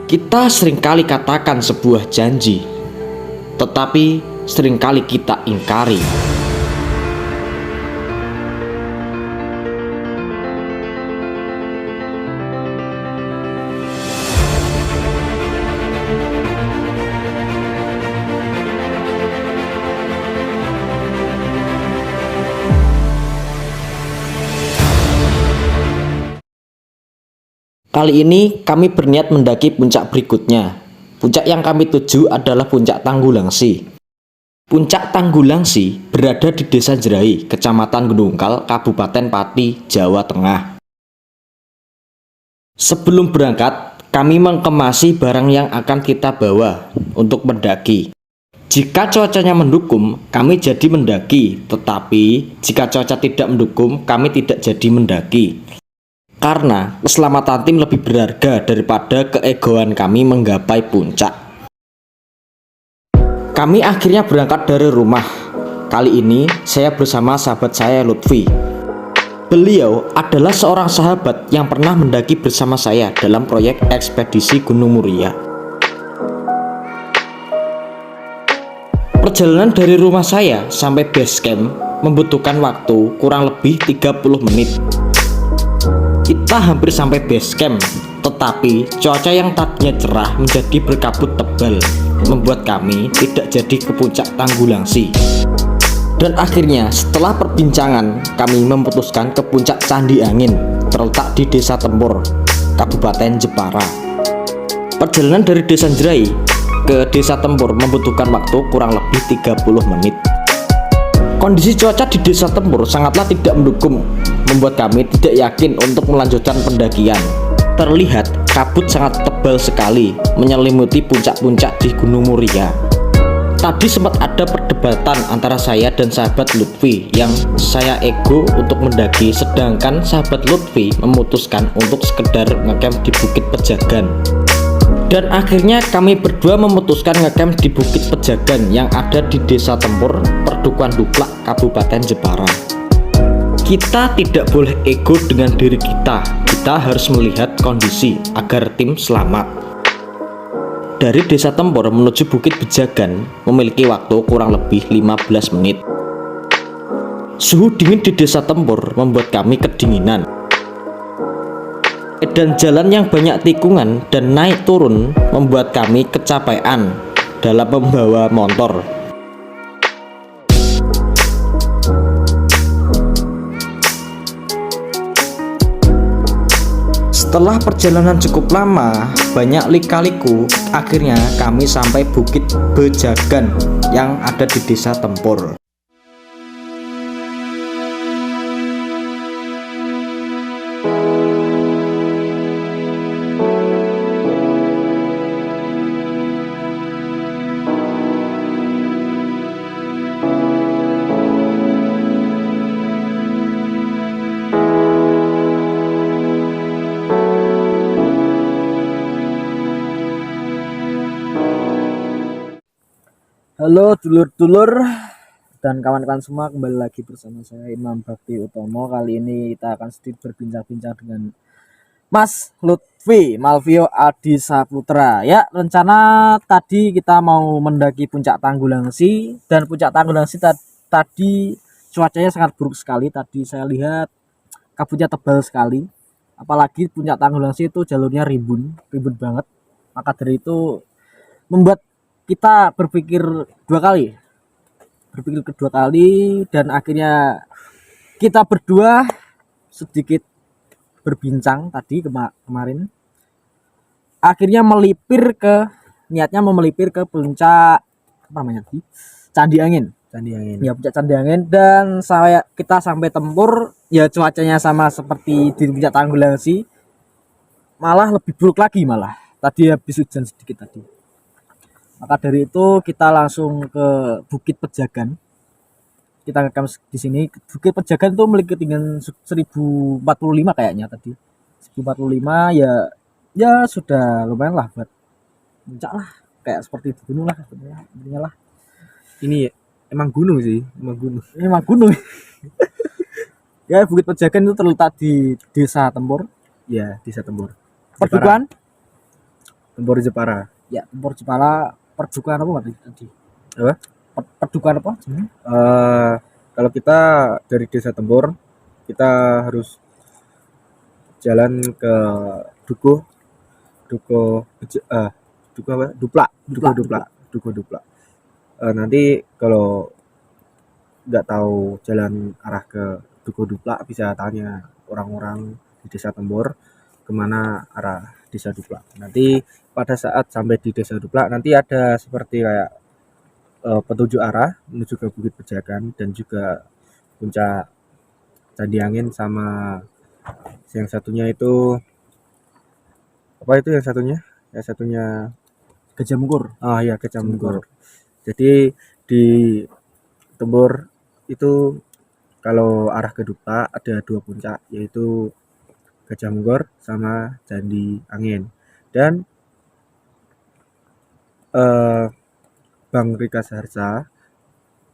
Kita seringkali katakan sebuah janji, tetapi seringkali kita ingkari. Kali ini kami berniat mendaki puncak berikutnya. Puncak yang kami tuju adalah Puncak Tanggulangsi. Puncak Tanggulangsi berada di Desa Jerai, Kecamatan Gunungkal, Kabupaten Pati, Jawa Tengah. Sebelum berangkat, kami mengemasi barang yang akan kita bawa untuk mendaki. Jika cuacanya mendukung, kami jadi mendaki, tetapi jika cuaca tidak mendukung, kami tidak jadi mendaki. Karena keselamatan tim lebih berharga daripada keegoan kami menggapai puncak. Kami akhirnya berangkat dari rumah. Kali ini saya bersama sahabat saya, Lutfi. Beliau adalah seorang sahabat yang pernah mendaki bersama saya dalam proyek ekspedisi Gunung Muria. Perjalanan dari rumah saya sampai base camp membutuhkan waktu kurang lebih 30 menit. Kita hampir sampai base camp, tetapi cuaca yang tadinya cerah menjadi berkabut tebal, membuat kami tidak jadi ke puncak Tanggulangsi. Dan akhirnya setelah perbincangan, kami memutuskan ke puncak Candi Angin, terletak di Desa Tempur, Kabupaten Jepara. Perjalanan dari Desa Jerai ke Desa Tempur membutuhkan waktu kurang lebih 30 menit. Kondisi cuaca di Desa Tempur sangatlah tidak mendukung, membuat kami tidak yakin untuk melanjutkan pendakian. Terlihat kabut sangat tebal sekali menyelimuti puncak-puncak di Gunung Muria. Tadi sempat ada perdebatan antara saya dan sahabat Lutfi yang saya ego untuk mendaki, sedangkan sahabat Lutfi memutuskan untuk sekedar ngecamp di Bukit Pejagan. Dan akhirnya kami berdua memutuskan ngecamp di Bukit Pejagan yang ada di Desa Tempur, Perdukuhan Duplak, Kabupaten Jepara. Kita tidak boleh ego dengan diri kita. Kita harus melihat kondisi agar tim selamat. Dari Desa Tempur menuju Bukit Pejagan memiliki waktu kurang lebih 15 menit. Suhu dingin di Desa Tempur membuat kami kedinginan. Dan jalan yang banyak tikungan dan naik turun membuat kami kecapean dalam membawa motor. Setelah perjalanan cukup lama, banyak lika-liku, akhirnya kami sampai Bukit Pejagan yang ada di Desa Tempur. Halo dulur-dulur dan kawan-kawan semua, kembali lagi bersama saya Imam Bakti Utomo. Kali ini kita akan sedikit berbincang-bincang dengan Mas Lutfi Malvio Adi Saputra. Ya, rencana tadi kita mau mendaki puncak Tanggulangsi, dan puncak Tanggulangsi tadi cuacanya sangat buruk sekali. Tadi saya lihat kabutnya tebal sekali. Apalagi puncak Tanggulangsi itu jalurnya ribun banget. Maka dari itu membuat kita berpikir kedua kali, dan akhirnya kita berdua sedikit berbincang tadi kemarin. Akhirnya niatnya mau melipir ke puncak Candi Angin. Ya, puncak Candi Angin. Dan kita sampai Tempur, ya cuacanya sama seperti di puncak Tanggulangsi, malah lebih buruk lagi malah. Tadi habis hujan sedikit tadi. Maka dari itu kita langsung ke Bukit Pejagan. Kita ngecamp di sini. Bukit Pejagan itu memiliki ketinggian 1045 kayaknya tadi. 1045 ya sudah lumayan lah buat puncak lah. Kayak seperti di gunung lah sebenarnya. Intinya lah. Ini emang gunung sih, Emang gunung. Ya, Bukit Pejagan itu terletak di Desa Tempur. ya Desa Tempur. Tempur Jepara. Ya, Tempur Jepara Perdukaan apa tadi? Apa? Perdukaan apa? jenenge? Kalau kita dari Desa Tempur, kita harus jalan ke Dukuh, Dukuh, Dukuh apa? Duplak, Dukuh Duplak. Nanti kalau nggak tahu jalan arah ke Dukuh Duplak, bisa tanya orang-orang di Desa Tempur kemana arah Desa Duplak. Nanti pada saat sampai di Desa Duplak, nanti ada seperti kayak petunjuk arah menuju ke Bukit Pejagan dan juga puncak Candi Angin, sama yang satunya itu apa itu yang satunya? Yang satunya Gajah Mungkur. ya Gajah Mungkur. Jadi di Tempur itu kalau arah ke Dupa ada 2 puncak, yaitu Gajah Mungkur sama Candi Angin. Dan Bang Rikas Harsa,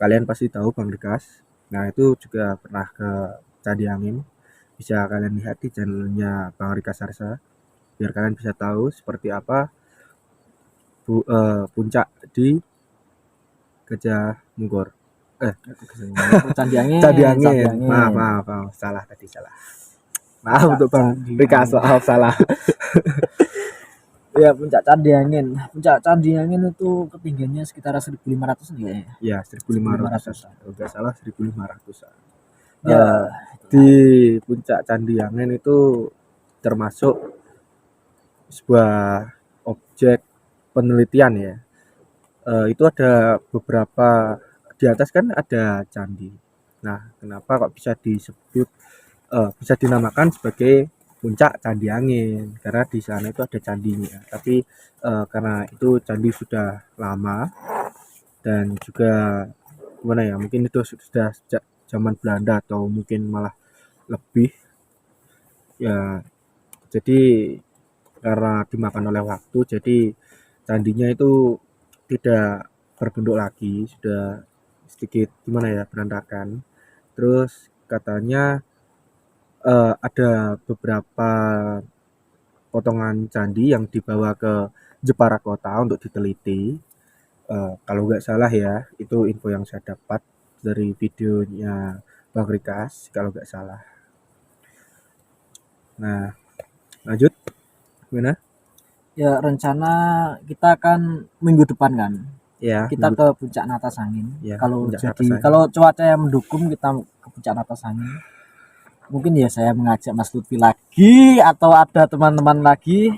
kalian pasti tahu Bang Rikas. Nah, itu juga pernah ke Candi Angin. Bisa kalian lihat di channelnya Bang Rikas Harsa, biar kalian bisa tahu seperti apa puncak di Gajah Mungkur. Candi Angin. Candi Angin. Maaf, salah tadi, salah. Maaf untuk Bang Rikas, maaf salah. Ya, puncak Candi Angin. Puncak Candi Angin itu ketinggiannya sekitar 1.500 nih kayaknya. Ya, 1.500. Kalau nggak salah 1.500. Ya, Di puncak Candi Angin itu termasuk sebuah objek penelitian ya. Itu ada beberapa, di atas kan ada candi. Nah, kenapa kok bisa disebut bisa dinamakan sebagai puncak Candi Angin? Karena di sana itu ada candinya. Tapi karena itu candi sudah lama dan juga gimana ya? Mungkin itu sudah sejak zaman Belanda atau mungkin malah lebih. Ya, jadi karena dimakan oleh waktu, jadi candinya itu tidak berbentuk lagi, sudah sedikit gimana ya, berantakan. Terus katanya ada beberapa potongan candi yang dibawa ke Jepara Kota untuk diteliti. Kalau nggak salah ya, itu info yang saya dapat dari videonya Bang Rikas, kalau nggak salah. Nah, lanjut gimana? ya rencana kita akan minggu depan kan. Ya, Kita ke puncak Natas Angin. Ya, Kalau puncak jadi Natas Angin. kalau cuaca yang mendukung kita ke puncak Natas Angin. Mungkin ya saya mengajak Mas Lutfi lagi atau ada teman-teman lagi.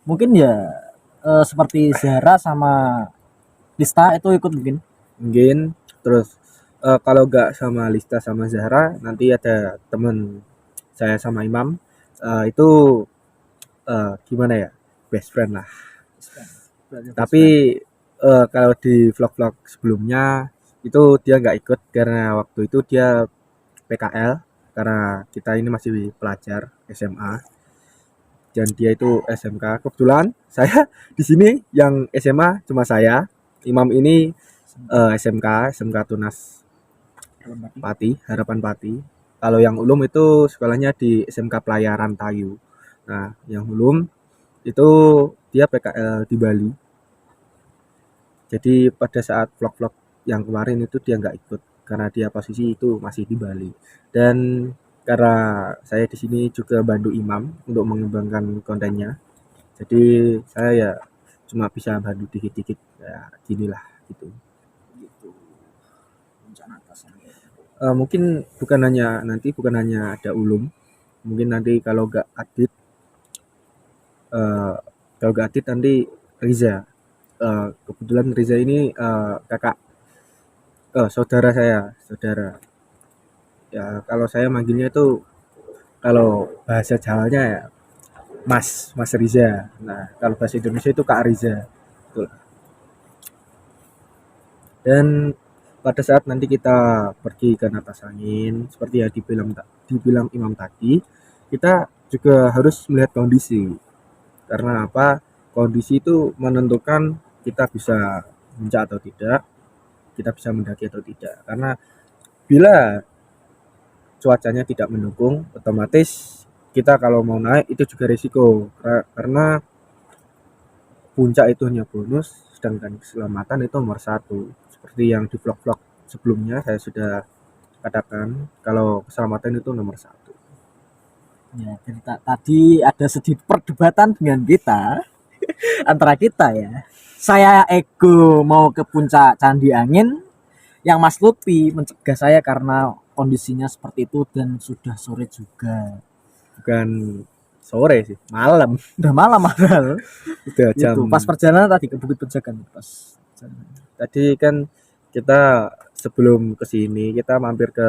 Mungkin ya seperti Zara sama Lista itu ikut mungkin. Terus kalau nggak sama Lista sama Zahra, nanti ada temen saya sama Imam, itu gimana ya, best friend lah. Tapi kalau di vlog-vlog sebelumnya itu dia nggak ikut karena waktu itu dia PKL, karena kita ini masih pelajar SMA dan dia itu SMK. Kebetulan saya di sini yang SMA cuma saya, Imam ini SMK Tunas Harapan Pati. Kalau yang Ulum itu sekolahnya di SMK Pelayaran Tayu. Nah, yang Ulum itu dia PKL di Bali. Jadi pada saat vlog-vlog yang kemarin itu dia nggak ikut karena dia posisi itu masih di Bali. Dan karena saya di sini juga bantu Imam untuk mengembangkan kontennya. Jadi saya ya cuma bisa bantu dikit-dikit ya, ginilah gitu. Mungkin bukan hanya ada Ulum, mungkin nanti kalau nggak Adit nanti Riza. Kebetulan Riza ini kakak saudara ya. Kalau saya manggilnya itu, kalau bahasa Jawanya ya Mas Riza. Nah, kalau bahasa Indonesia itu Kak Riza. Betul. Dan pada saat nanti kita pergi ke Natas Angin, seperti yang dibilang Imam tadi, kita juga harus melihat kondisi. Karena apa? Kondisi itu menentukan kita bisa puncak atau tidak, kita bisa mendaki atau tidak. Karena bila cuacanya tidak mendukung, otomatis kita kalau mau naik itu juga risiko. Karena puncak itu hanya bonus, sedangkan keselamatan itu nomor satu. Seperti yang di vlog-vlog sebelumnya saya sudah katakan kalau keselamatan itu nomor satu. Ya, jadi tadi ada sedikit perdebatan dengan kita antara kita ya. Saya ego mau ke puncak Candi Angin, yang Mas Lutfi mencegah saya karena kondisinya seperti itu dan sudah sore juga. Bukan sore sih, malam. Udah malam padahal. Udah jam. Itu pas perjalanan tadi ke Bukit Pejagan pas. Tadi kan kita sebelum ke sini kita mampir ke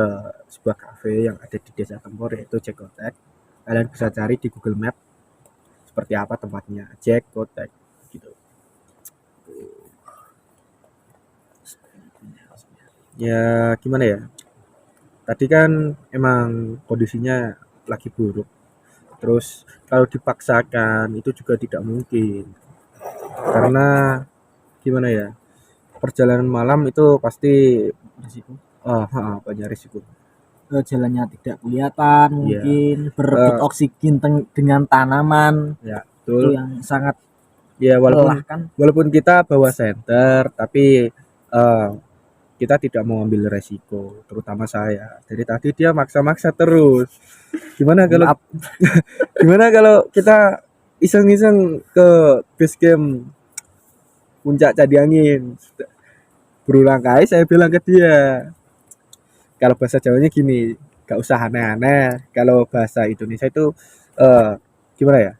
sebuah kafe yang ada di Desa Tempur yaitu Jagotek. Kalian bisa cari di Google Map seperti apa tempatnya, Jagotek gitu. Ya gimana ya? Tadi kan emang kondisinya lagi buruk. Terus kalau dipaksakan itu juga tidak mungkin. Karena gimana ya? Perjalanan malam itu pasti Risiko. banyak risiko. Jalannya tidak kelihatan, mungkin berebut oksigen dengan tanaman. Ya, Itu betul. yang sangat Ya melelahkan. walaupun kita bawa senter, tapi kita tidak mau ambil resiko, terutama saya. Dari tadi dia maksa-maksa terus. Gimana kalau gimana kalau kita iseng-iseng ke base camp puncak Candi Angin? Berulang kali saya bilang ke dia, kalau bahasa Jawanya gini, gak usah aneh-aneh. Kalau bahasa Indonesia itu gimana ya?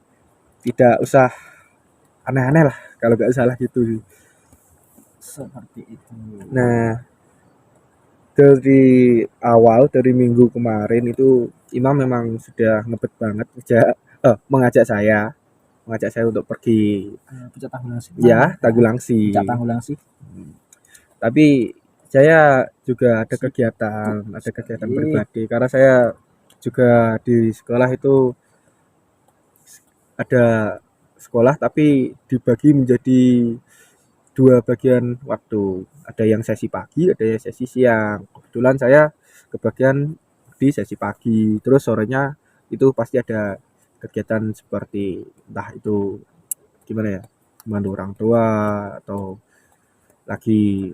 Tidak usah aneh-aneh lah, kalau gak salah gitu. Seperti itu. Nah, dari awal, dari minggu kemarin itu Imam memang sudah ngebet banget mengajak saya untuk pergi Puncak Tanggulang sih. ya Tagulangsi. Puncak Tanggulang sih. Tapi saya juga ada kegiatan pribadi karena saya juga di sekolah itu ada sekolah tapi dibagi menjadi dua bagian waktu. Ada yang sesi pagi, ada yang sesi siang. Kebetulan saya kebagian di sesi pagi. Terus sorenya itu pasti ada kegiatan seperti entah itu gimana ya, bantu orang tua atau lagi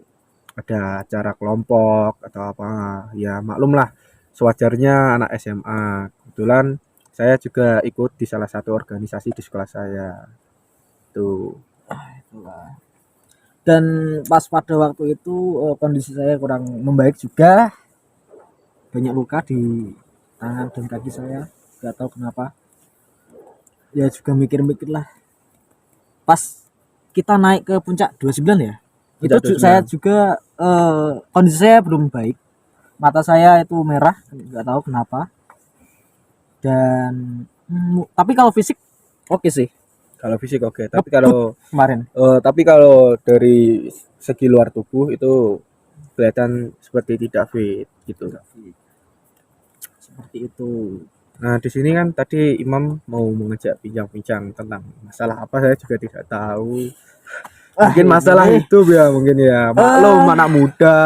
ada acara kelompok atau apa. Ya maklum lah, sewajarnya anak SMA. Kebetulan saya juga ikut di salah satu organisasi di sekolah saya. Tuh. Itulah. Dan pas pada waktu itu kondisi saya kurang membaik juga, banyak luka di tangan dan kaki saya, nggak tahu kenapa. Ya juga mikir-mikir lah. Pas kita naik ke puncak 29 ya, itu saya juga kondisi saya belum baik, mata saya itu merah, nggak tahu kenapa. Dan tapi kalau fisik oke sih. Kalau fisik oke, tapi kalau kemarin tapi kalau dari segi luar tubuh itu kelihatan seperti tidak fit gitu. Seperti itu. Nah, di sini kan tadi Imam mau mengajak bincang-bincang tentang masalah apa saya juga tidak tahu. Mungkin masalah itu ya, mungkin ya. Maklum anak muda.